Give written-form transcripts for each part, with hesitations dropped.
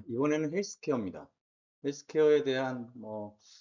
이번에는 헬스케어입니다. 헬스케어에 대한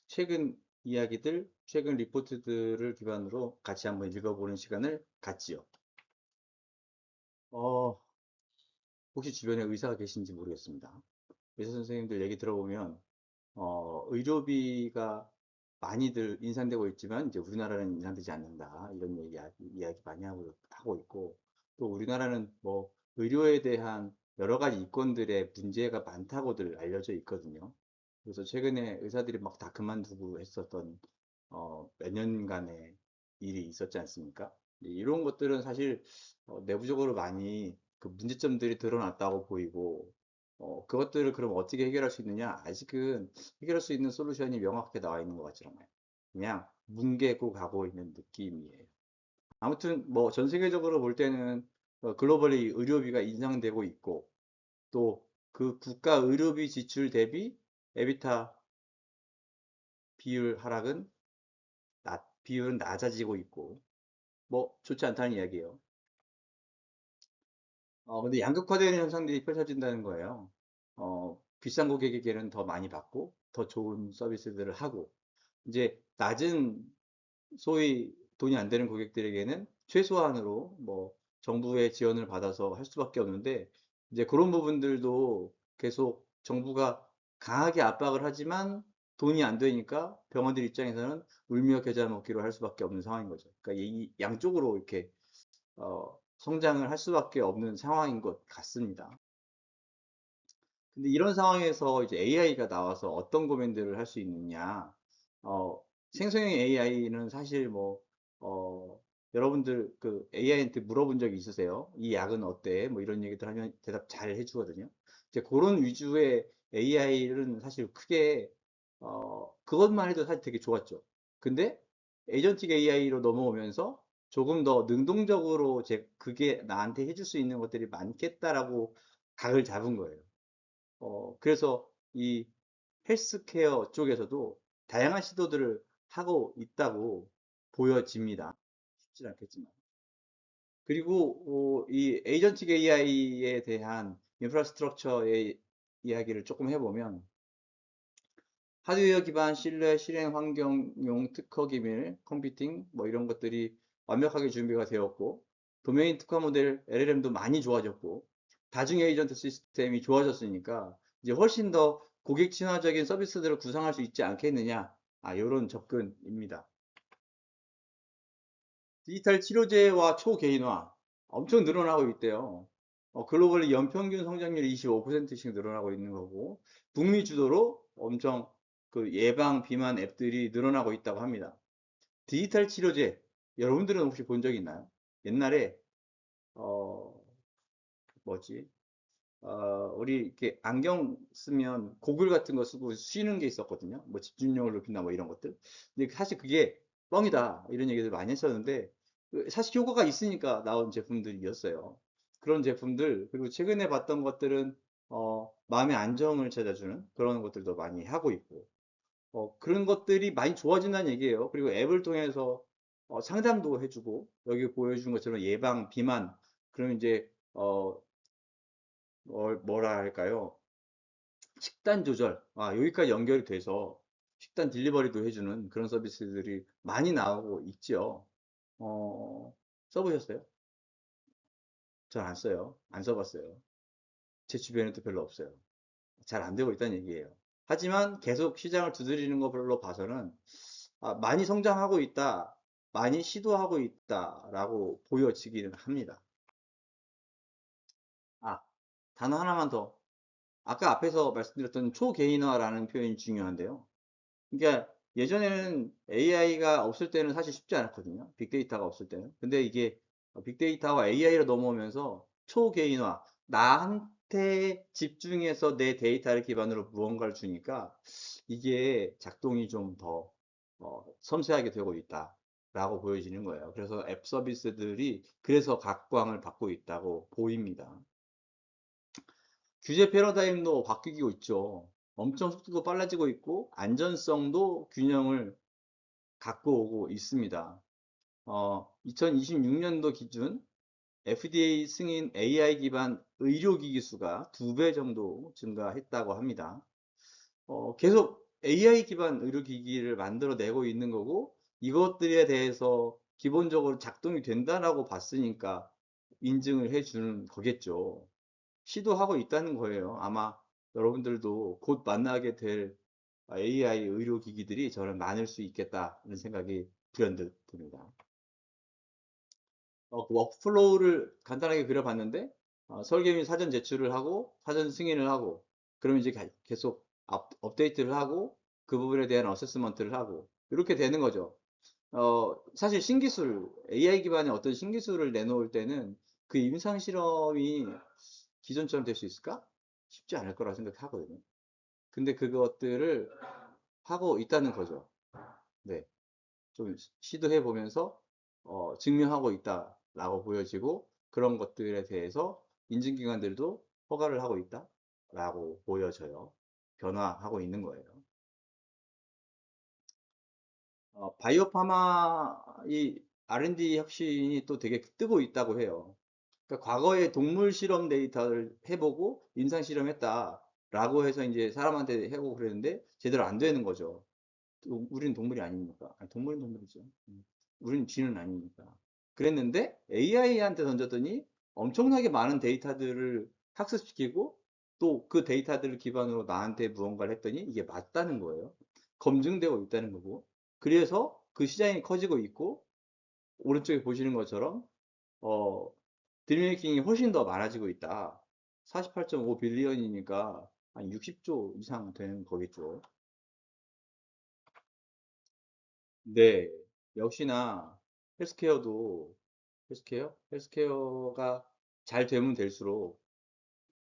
최근 이야기들, 최근 리포트들을 기반으로 같이 한번 읽어보는 시간을 갖지요. 어, 혹시 주변에 의사가 계신지 모르겠습니다. 의사 선생님들 얘기 들어보면 의료비가 많이들 인상되고 있지만 이제 우리나라는 인상되지 않는다 이런 이야기 많이 하고 있고, 또 우리나라는 의료에 대한 여러 가지 이권들의 문제가 많다고들 알려져 있거든요. 그래서 최근에 의사들이 막 다 그만두고 했었던 몇 년간의 일이 있었지 않습니까? 이런 것들은 사실 내부적으로 많이 그 문제점들이 드러났다고 보이고, 그것들을 그럼 어떻게 해결할 수 있느냐? 아직은 해결할 수 있는 솔루션이 명확하게 나와 있는 것 같지 않아요. 그냥 뭉개고 가고 있는 느낌이에요. 아무튼 전 세계적으로 볼 때는 글로벌리 의료비가 인상되고 있고, 또 그 국가 의료비 지출 대비 에비타 비율 하락은 비율은 낮아지고 있고, 좋지 않다는 이야기예요. 근데 양극화되는 현상들이 펼쳐진다는 거예요. 비싼 고객에게는 더 많이 받고, 더 좋은 서비스들을 하고, 이제 낮은 소위 돈이 안 되는 고객들에게는 최소한으로 정부의 지원을 받아서 할 수밖에 없는데, 이제 그런 부분들도 계속 정부가 강하게 압박을 하지만 돈이 안 되니까 병원들 입장에서는 울며 겨자 먹기로 할 수밖에 없는 상황인 거죠. 그러니까 이 양쪽으로 이렇게 성장을 할 수밖에 없는 상황인 것 같습니다. 근데 이런 상황에서 이제 AI가 나와서 어떤 고민들을 할 수 있느냐? 어, 생성형 AI는 사실 여러분들 그 AI한테 물어본 적이 있으세요? 이 약은 어때? 이런 얘기들 하면 대답 잘 해주거든요. 이제 그런 위주의 AI는 사실 크게, 그것만 해도 사실 되게 좋았죠. 근데 에이전틱 AI로 넘어오면서 조금 더 능동적으로 그게 나한테 해줄 수 있는 것들이 많겠다라고 각을 잡은 거예요. 그래서 이 헬스케어 쪽에서도 다양한 시도들을 하고 있다고 보여집니다. 쉽진 않겠지만. 그리고 이 에이전틱 AI에 대한 인프라스트럭처의 이야기를 조금 해보면, 하드웨어 기반 신뢰 실행 환경용 특허 기밀 컴퓨팅 이런 것들이 완벽하게 준비가 되었고, 도메인 특화 모델 LLM도 많이 좋아졌고, 다중 에이전트 시스템이 좋아졌으니까 이제 훨씬 더 고객 친화적인 서비스들을 구상할 수 있지 않겠느냐, 이런 접근입니다. 디지털 치료제와 초개인화 엄청 늘어나고 있대요. 글로벌리 연평균 성장률이 25%씩 늘어나고 있는 거고, 북미 주도로 엄청 그 예방 비만 앱들이 늘어나고 있다고 합니다. 디지털 치료제, 여러분들은 혹시 본 적 있나요? 옛날에 어 뭐지? 우리 이렇게 안경 쓰면 고글 같은 거 쓰고 쉬는 게 있었거든요. 집중력을 높인다 이런 것들. 근데 사실 그게 뻥이다 이런 얘기들 많이 했었는데, 사실 효과가 있으니까 나온 제품들이었어요. 그런 제품들, 그리고 최근에 봤던 것들은 마음의 안정을 찾아주는 그런 것들도 많이 하고 있고, 그런 것들이 많이 좋아진다는 얘기예요. 그리고 앱을 통해서 상담도 해주고, 여기 보여준 것처럼 예방 비만, 그러면 이제 뭐라 할까요? 식단 조절, 여기까지 연결이 돼서 식단 딜리버리도 해주는 그런 서비스들이 많이 나오고 있죠. 써보셨어요? 전 안 써요. 안 써봤어요. 제 주변에도 별로 없어요. 잘 안 되고 있다는 얘기예요. 하지만 계속 시장을 두드리는 걸로 봐서는 많이 성장하고 있다, 많이 시도하고 있다라고 보여지기는 합니다. 아, 단어 하나만 더. 아까 앞에서 말씀드렸던 초개인화라는 표현이 중요한데요. 그러니까 예전에는 AI가 없을 때는 사실 쉽지 않았거든요. 빅데이터가 없을 때는. 근데 이게 빅데이터와 AI로 넘어오면서 초개인화, 나한테 집중해서 내 데이터를 기반으로 무언가를 주니까 이게 작동이 좀 더 섬세하게 되고 있다라고 보여지는 거예요. 그래서 앱 서비스들이 그래서 각광을 받고 있다고 보입니다. 규제 패러다임도 바뀌고 있죠. 엄청 속도도 빨라지고 있고 안전성도 균형을 갖고 오고 있습니다. 2026년도 기준 FDA 승인 AI 기반 의료기기 수가 2배 정도 증가했다고 합니다. 계속 AI 기반 의료기기를 만들어내고 있는 거고, 이것들에 대해서 기본적으로 작동이 된다라고 봤으니까 인증을 해주는 거겠죠. 시도하고 있다는 거예요. 아마 여러분들도 곧 만나게 될 AI 의료기기들이 저는 많을 수 있겠다는 생각이 불현듯 듭니다. 그 워크플로우를 간단하게 그려봤는데, 설계 및 사전 제출을 하고 사전 승인을 하고, 그러면 이제 계속 업데이트를 하고 그 부분에 대한 어세스먼트를 하고 이렇게 되는 거죠. 사실 신기술, AI 기반의 어떤 신기술을 내놓을 때는 그 임상 실험이 기존처럼 될 수 있을까? 쉽지 않을 거라 생각하거든요. 근데 그것들을 하고 있다는 거죠. 네. 좀 시도해 보면서 증명하고 있다라고 보여지고, 그런 것들에 대해서 인증기관들도 허가를 하고 있다라고 보여져요. 변화하고 있는 거예요. 바이오 파마 이 R&D 혁신이 또 되게 뜨고 있다고 해요. 그러니까 과거에 동물 실험 데이터를 해보고 임상 실험했다라고 해서 이제 사람한테 해보고 그랬는데 제대로 안 되는 거죠. 우리는 동물이 아니니까. 아니, 동물은 동물이죠. 우리는 쥐는 아니니까. 그랬는데 AI한테 던졌더니 엄청나게 많은 데이터들을 학습시키고 또 그 데이터들을 기반으로 나한테 무언가를 했더니 이게 맞다는 거예요. 검증되고 있다는 거고. 그래서 그 시장이 커지고 있고, 오른쪽에 보시는 것처럼 어, 드림메이킹이 훨씬 더 많아지고 있다. 48.5 빌리언이니까 한 60조 이상 되는 거겠죠. 네, 역시나 헬스케어도 헬스케어가 잘 되면 될수록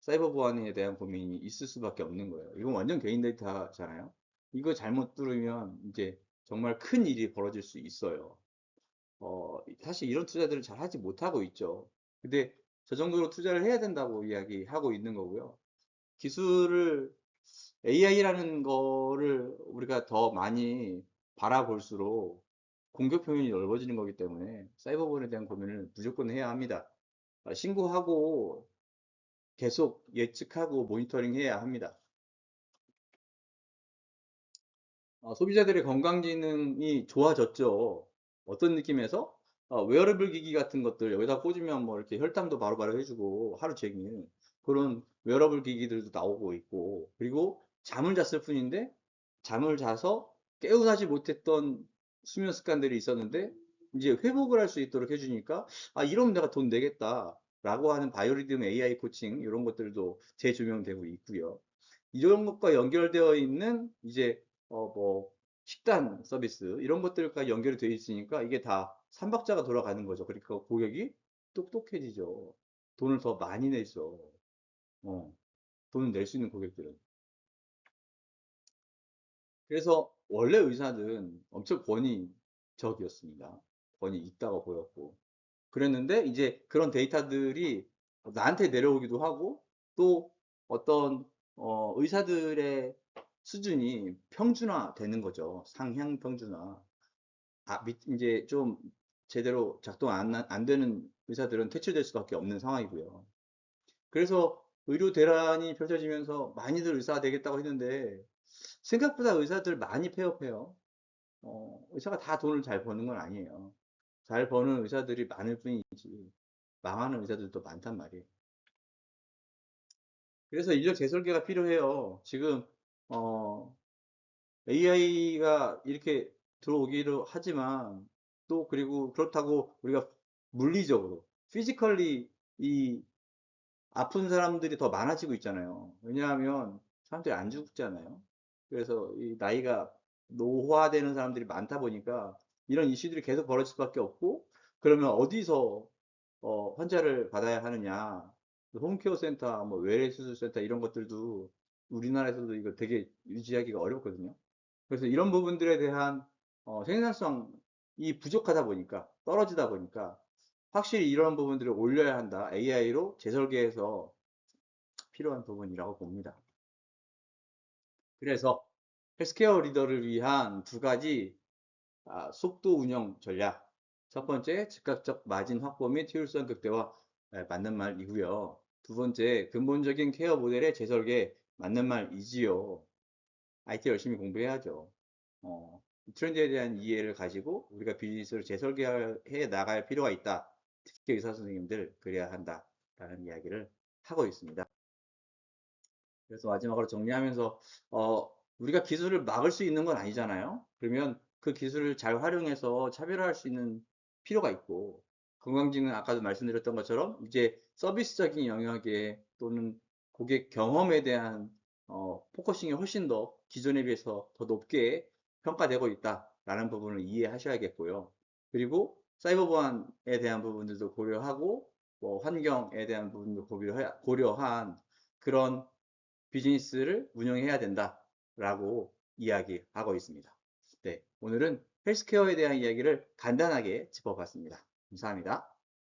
사이버 보안에 대한 고민이 있을 수밖에 없는 거예요. 이건 완전 개인 데이터잖아요. 이거 잘못 뚫으면 이제 정말 큰 일이 벌어질 수 있어요. 사실 이런 투자들을 잘 하지 못하고 있죠. 근데 저 정도로 투자를 해야 된다고 이야기하고 있는 거고요. 기술을 AI라는 거를 우리가 더 많이 바라볼수록 공격 표현이 넓어지는 거기 때문에 사이버본에 대한 고민을 무조건 해야 합니다. 신고하고 계속 예측하고 모니터링 해야 합니다. 소비자들의 건강기능이 좋아졌죠. 어떤 느낌에서? 웨어러블 기기 같은 것들 여기다 꽂으면 뭐 이렇게 혈당도 바로바로 해주고 하루 종일 그런 웨어러블 기기들도 나오고 있고, 그리고 잠을 잤을 뿐인데 잠을 자서 깨어나지 못했던 수면 습관들이 있었는데 이제 회복을 할 수 있도록 해주니까, 이러면 내가 돈 내겠다 라고 하는 바이오리듬 AI 코칭 이런 것들도 재조명되고 있고요. 이런 것과 연결되어 있는 이제 뭐 식단 서비스 이런 것들과 연결이 되어 있으니까 이게 다 삼박자가 돌아가는 거죠. 그러니까 고객이 똑똑해지죠. 돈을 더 많이 내죠. 어, 돈을 낼 수 있는 고객들은. 그래서 원래 의사는 엄청 권위적이었습니다. 권위 있다고 보였고. 그랬는데 이제 그런 데이터들이 나한테 내려오기도 하고, 또 어떤 의사들의 수준이 평준화 되는 거죠. 상향 평준화. 이제 좀 제대로 작동 안 되는 의사들은 퇴출될 수밖에 없는 상황이고요. 그래서 의료 대란이 펼쳐지면서 많이들 의사가 되겠다고 했는데 생각보다 의사들 많이 폐업해요. 의사가 다 돈을 잘 버는 건 아니에요. 잘 버는 의사들이 많을 뿐이지 망하는 의사들도 많단 말이에요. 그래서 인력 재설계가 필요해요. 지금 AI가 이렇게 들어오기도 하지만, 또 그리고 그렇다고 우리가 물리적으로 피지컬리 이 아픈 사람들이 더 많아지고 있잖아요. 왜냐하면 사람들이 안 죽잖아요. 그래서 이 나이가 노화되는 사람들이 많다 보니까 이런 이슈들이 계속 벌어질 수밖에 없고, 그러면 어디서 환자를 받아야 하느냐? 홈케어 센터, 뭐 외래수술센터 이런 것들도 우리나라에서도 이거 되게 유지하기가 어렵거든요. 그래서 이런 부분들에 대한 생산성이 부족하다 보니까, 떨어지다 보니까 확실히 이런 부분들을 올려야 한다. AI로 재설계해서 필요한 부분이라고 봅니다. 그래서 헬스케어 리더를 위한 두 가지 속도 운영 전략. 첫 번째, 즉각적 마진 확보 및 효율성 극대화. 네, 맞는 말이고요. 두 번째, 근본적인 케어 모델의 재설계 맞는 말이지요. IT 열심히 공부해야죠. 어, 트렌드에 대한 이해를 가지고 우리가 비즈니스를 재설계해 나갈 필요가 있다. 특히 의사 선생님들 그래야 한다라는 이야기를 하고 있습니다. 그래서 마지막으로 정리하면서 우리가 기술을 막을 수 있는 건 아니잖아요. 그러면 그 기술을 잘 활용해서 차별화할 수 있는 필요가 있고 건강지능은 아까도 말씀드렸던 것처럼 이제 서비스적인 영역에 또는 고객 경험에 대한 포커싱이 훨씬 더 기존에 비해서 더 높게 평가되고 있다라는 부분을 이해하셔야겠고요. 그리고 사이버 보안에 대한 부분들도 고려하고 뭐 환경에 대한 부분도 고려한 그런 비즈니스를 운영해야 된다라고 이야기하고 있습니다. 네, 오늘은 헬스케어에 대한 이야기를 간단하게 짚어봤습니다. 감사합니다.